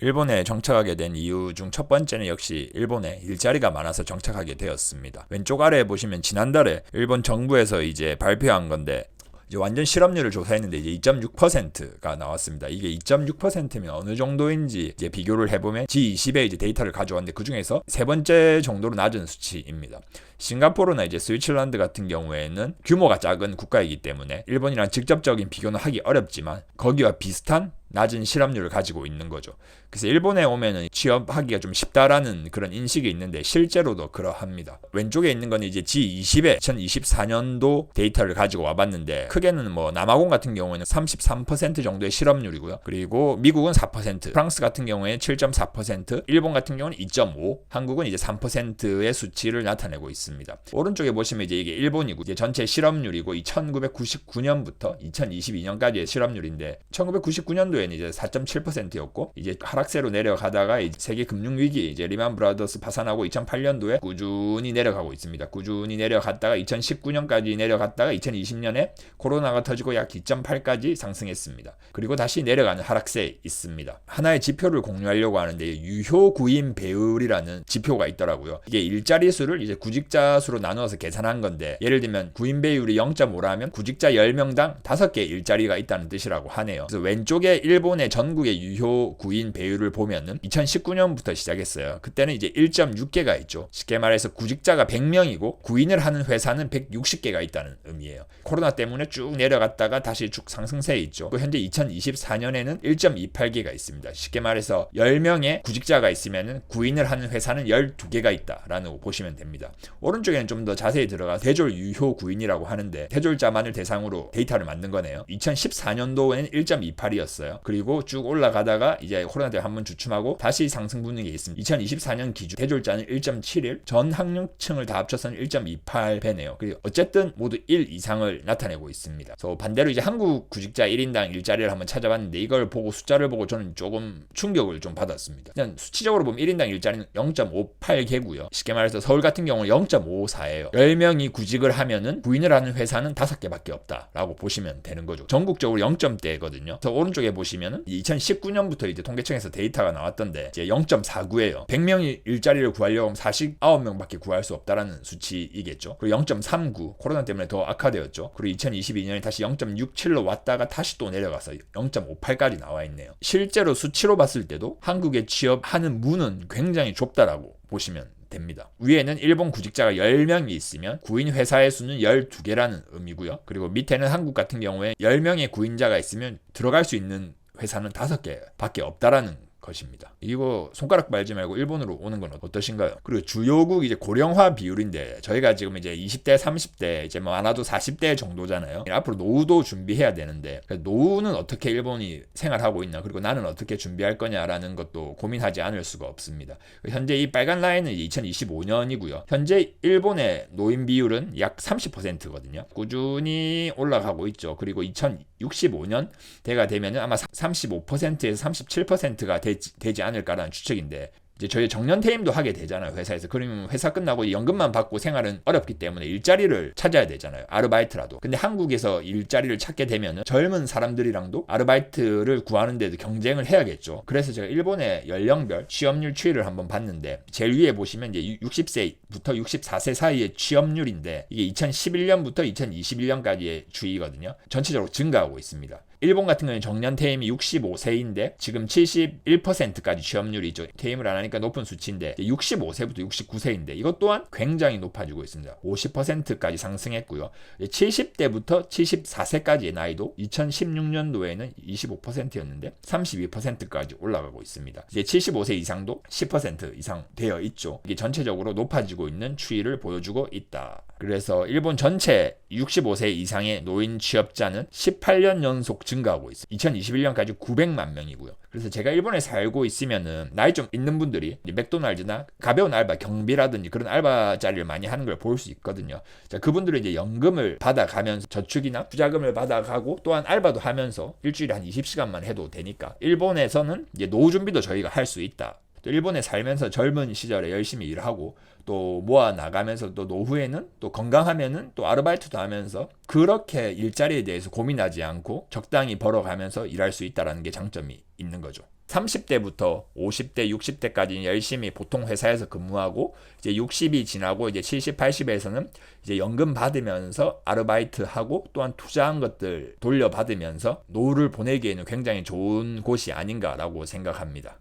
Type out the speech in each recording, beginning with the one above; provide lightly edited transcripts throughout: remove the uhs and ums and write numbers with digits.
일본에 정착하게 된 이유 중 첫 번째는 역시 일본에 일자리가 많아서 정착하게 되었습니다. 왼쪽 아래에 보시면 지난달에 일본 정부에서 이제 발표한 건데 이제 완전 실업률을 조사했는데 이제 2.6%가 나왔습니다. 이게 2.6%면 어느 정도인지 이제 비교를 해보면 G20의 이제 데이터를 가져왔는데 그 중에서 세 번째 정도로 낮은 수치입니다. 싱가포르나 이제 스위tzerland 같은 경우에는 규모가 작은 국가이기 때문에 일본이랑 직접적인 비교는 하기 어렵지만 거기와 비슷한 낮은 실업률을 가지고 있는 거죠. 그래서 일본에 오면은 취업하기가 좀 쉽다라는 그런 인식이 있는데 실제로도 그러합니다. 왼쪽에 있는 건 이제 G20의 2024년도 데이터를 가지고 와봤는데 크게는 뭐 남아공 같은 경우에는 33% 정도의 실업률이고요. 그리고 미국은 4%, 프랑스 같은 경우에 7.4%, 일본 같은 경우는 2.5%, 한국은 이제 3%의 수치를 나타내고 있습니다. 오른쪽에 보시면 이제 이게 일본이고 이제 전체 실업률이고 1999년부터 2022년까지의 실업률인데 1999년도에는 이제 4.7%였고 이제 하락세로 내려가다가 이제 세계 금융위기 이제 리만 브라더스 파산하고 2008년도에 꾸준히 내려가고 있습니다. 꾸준히 내려갔다가 2019년까지 내려갔다가 2020년에 코로나가 터지고 약 2.8까지 상승했습니다. 그리고 다시 내려가는 하락세에 있습니다. 하나의 지표를 공유하려고 하는데 유효 구인 배율이라는 지표가 있더라고요. 이게 일자리 수를 이제 구직자 수로 나누어서 계산한 건데 예를 들면 구인 배율이 0.5라면 구직자 10명당 5개 일자리가 있다는 뜻이라고 하네요. 그래서 왼쪽에 일본의 전국의 유효 구인 배율을 보면은 2019년부터 시작했어요. 그때는 이제 1.6개가 있죠. 쉽게 말해서 구직자가 100명이고 구인을 하는 회사는 160개가 있다는 의미예요. 코로나 때문에 쭉 내려갔다가 다시 쭉 상승세에 있죠. 현재 2024년에는 1.28개가 있습니다. 쉽게 말해서 10명의 구직자가 있으면은 구인을 하는 회사는 12개가 있다라고 보시면 됩니다. 오른쪽에는 좀 더 자세히 들어가 대졸 유효 구인이라고 하는데 대졸자만을 대상으로 데이터를 만든 거네요. 2014년도에는 1.28이었어요. 그리고 쭉 올라가다가 이제 코로나 때문에 한번 주춤하고 다시 상승 붙는 게 있습니다. 2024년 기준 대졸자는 1.71, 전 학력층을 다 합쳐서는 1.28배네요. 그리고 어쨌든 모두 1 이상을 나타내고 있습니다. 그래서 반대로 이제 한국 구직자 1인당 일자리를 한번 찾아봤는데 이걸 보고 숫자를 보고 저는 조금 충격을 좀 받았습니다. 그냥 수치적으로 보면 1인당 일자리는 0.58개고요. 쉽게 말해서 서울 같은 경우는 0.54예요. 10명이 구직을 하면은 구인을 하는 회사는 5개밖에 없다라고 보시면 되는 거죠. 전국적으로 0점대거든요. 그래서 오른쪽에 보시면은 2019년부터 이제 통계청에서 데이터가 나왔던데 이제 0.49예요. 100명이 일자리를 구하려고 하면 49명밖에 구할 수 없다라는 수치이겠죠. 그리고 0.39 코로나 때문에 더 악화되었죠. 그리고 2022년에 다시 0.67로 왔다가 다시 또 내려가서 0.58까지 나와 있네요. 실제로 수치로 봤을 때도 한국에 취업하는 문은 굉장히 좁다라고 보시면 됩니다. 위에는 일본 구직자가 10명이 있으면 구인 회사의 수는 12개라는 의미고요. 그리고 밑에는 한국 같은 경우에 10명의 구인자가 있으면 들어갈 수 있는 회사는 5개밖에 없다라는 것입니다. 이거 손가락 말지 말고 일본으로 오는 건 어떠신가요? 그리고 주요국 이제 고령화 비율인데 저희가 지금 이제 20대, 30대 이제 뭐 많아도 40대 정도잖아요. 앞으로 노후도 준비해야 되는데 노후는 어떻게 일본이 생활하고 있나 그리고 나는 어떻게 준비할 거냐라는 것도 고민하지 않을 수가 없습니다. 현재 이 빨간 라인은 2025년이고요. 현재 일본의 노인 비율은 약 30%거든요. 꾸준히 올라가고 있죠. 그리고 2065년 대가 되면 아마 35%에서 37%가 되지 않을까라는 추측인데 이제 저희 정년 퇴임도 하게 되잖아요, 회사에서. 그러면 회사 끝나고 연금만 받고 생활은 어렵기 때문에 일자리를 찾아야 되잖아요, 아르바이트라도. 근데 한국에서 일자리를 찾게 되면 젊은 사람들이랑도 아르바이트를 구하는데도 경쟁을 해야겠죠. 그래서 제가 일본의 연령별 취업률 추이를 한번 봤는데 제일 위에 보시면 이제 60세부터 64세 사이의 취업률인데 이게 2011년부터 2021년까지의 추이거든요. 전체적으로 증가하고 있습니다. 일본 같은 경우는 정년 퇴임이 65세인데 지금 71%까지 취업률이죠. 퇴임을 안 하니까 높은 수치인데 65세부터 69세인데 이것 또한 굉장히 높아지고 있습니다. 50%까지 상승했고요. 70대부터 74세까지의 나이도 2016년도에는 25%였는데 32%까지 올라가고 있습니다. 이제 75세 이상도 10% 이상 되어 있죠. 이게 전체적으로 높아지고 있는 추이를 보여주고 있다. 그래서 일본 전체 65세 이상의 노인 취업자는 18년 연속 증가하고 있어요. 2021년까지 900만 명이고요. 그래서 제가 일본에 살고 있으면은 나이 좀 있는 분들이 맥도날드나 가벼운 알바, 경비라든지 그런 알바 자리를 많이 하는 걸 볼 수 있거든요. 자, 그분들은 이제 연금을 받아가면서 저축이나 투자금을 받아가고 또한 알바도 하면서 일주일에 한 20시간만 해도 되니까 일본에서는 이제 노후 준비도 저희가 할 수 있다. 또 일본에 살면서 젊은 시절에 열심히 일하고 또 모아 나가면서 또 노후에는 또 건강하면은 또 아르바이트도 하면서 그렇게 일자리에 대해서 고민하지 않고 적당히 벌어가면서 일할 수 있다라는 게 장점이 있는 거죠. 30대부터 50대, 60대까지 열심히 보통 회사에서 근무하고 이제 60이 지나고 이제 70, 80에서는 이제 연금 받으면서 아르바이트 하고 또한 투자한 것들 돌려받으면서 노후를 보내기에는 굉장히 좋은 곳이 아닌가라고 생각합니다.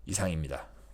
이상입니다.